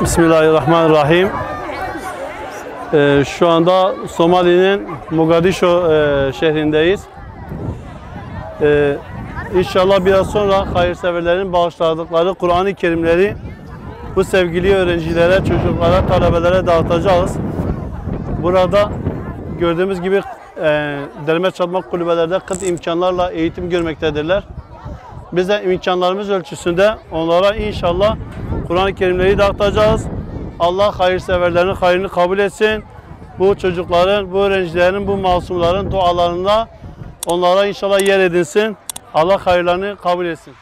Bismillahirrahmanirrahim. Şu anda Somali'nin Mogadishu şehrindeyiz. İnşallah biraz sonra hayırseverlerin bağışladıkları Kur'an-ı Kerimleri bu sevgili öğrencilere, çocuklara, talebelere dağıtacağız. Burada gördüğümüz gibi derme çatma kulübelerde kıt imkanlarla eğitim görmektedirler. Biz de imkanlarımız ölçüsünde onlara inşallah Kur'an-ı Kerimleri dağıtacağız. Allah hayırseverlerin hayrını kabul etsin. Bu çocukların, bu öğrencilerin, bu masumların dualarında onlara inşallah yer edinsin. Allah hayırlarını kabul etsin.